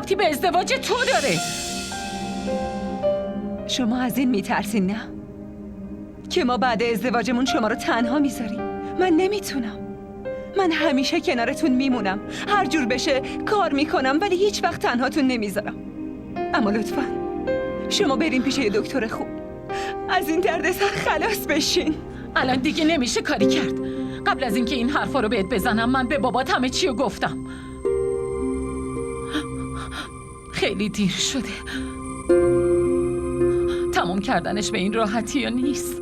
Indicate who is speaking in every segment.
Speaker 1: ربطی به ازدواج تو داره؟
Speaker 2: شما از این میترسین نه؟ که ما بعد ازدواجمون شما رو تنها میذاریم. من نمیتونم. من همیشه کنارتون میمونم، هر جور بشه کار میکنم، ولی هیچ وقت تنهاتون نمیذارم. اما لطفاً شما بریم پیش یه دکتر خوب، از این دردسر خلاص بشین.
Speaker 1: الان دیگه نمیشه کاری کرد. قبل از اینکه این حرفا رو بهت بزنم من به بابات همه چی رو گفتم. خیلی دیر شده. تموم کردنش به این راحتی یا نیست.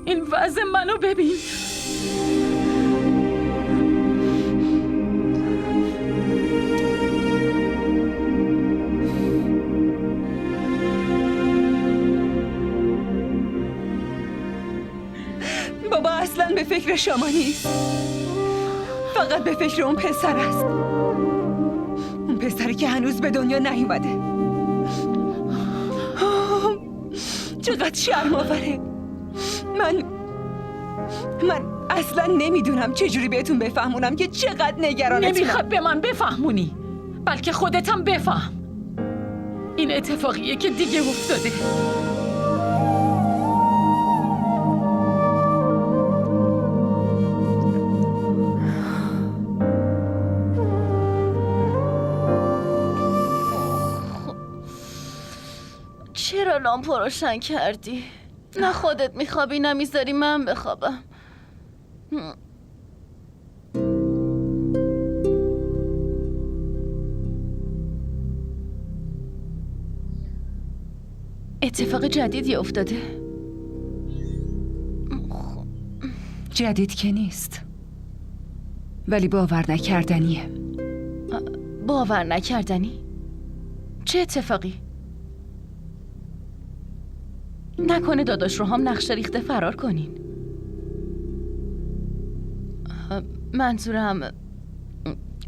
Speaker 1: این وضع منو ببین.
Speaker 2: بابا اصلا به فکر شما نیست، فقط به فکر اون پسر است. اون پسری که هنوز به دنیا نیومده. چقدر شرم آوره. من اصلا نمیدونم چجوری بهتون بفهمونم که چقدر نگرانتونم.
Speaker 1: نمیخواد به من بفهمونی، بلکه خودت هم بفهم. این اتفاقیه که دیگه افتاده.
Speaker 3: چرا لامپو روشن کردی؟ نه خودت میخوابی نه میذاری من بخوابم. اتفاق جدیدی افتاده؟
Speaker 2: جدید که نیست، ولی باور نکردنیه.
Speaker 3: باور نکردنی؟ چه اتفاقی؟ نکنه داداش رو هم نقشه ریخته فرار کنین. منظورم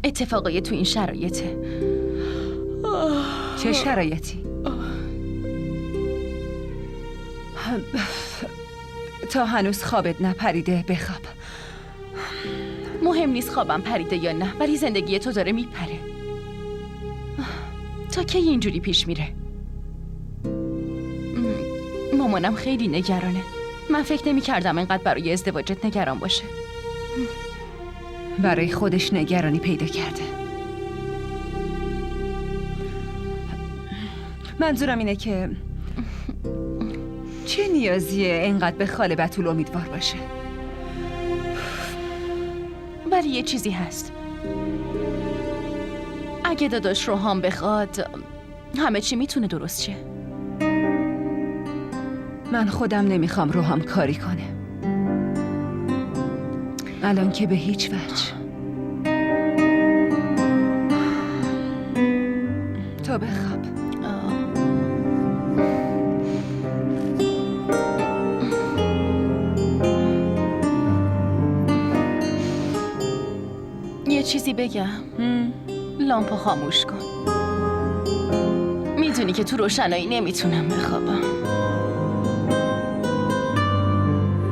Speaker 3: اتفاقای تو این شرایطه.
Speaker 2: چه شرایطی؟ تا هنوز خوابت نپریده بخواب.
Speaker 3: مهم نیست خوابم پریده یا نه، ولی زندگی تو داره میپره. تا کی اینجوری پیش میره؟ مامانم خیلی نگرانه. من فکر نمی‌کردم اینقدر برای ازدواجت نگران باشه.
Speaker 2: برای خودش نگرانی پیدا کرده. منظورم اینه که چه نیازیه اینقدر به خاله بتول امیدوار باشه؟
Speaker 3: ولی یه چیزی هست. اگه داداش روحام بخواد همه چی میتونه درست شه.
Speaker 2: من خودم نمیخوام روحام کاری کنه. الان که به هیچ وجه. تو بخواب.
Speaker 3: یه چیزی بگم. لامپو خاموش کن. میدونی که تو روشنایی نمیتونم بخوابم.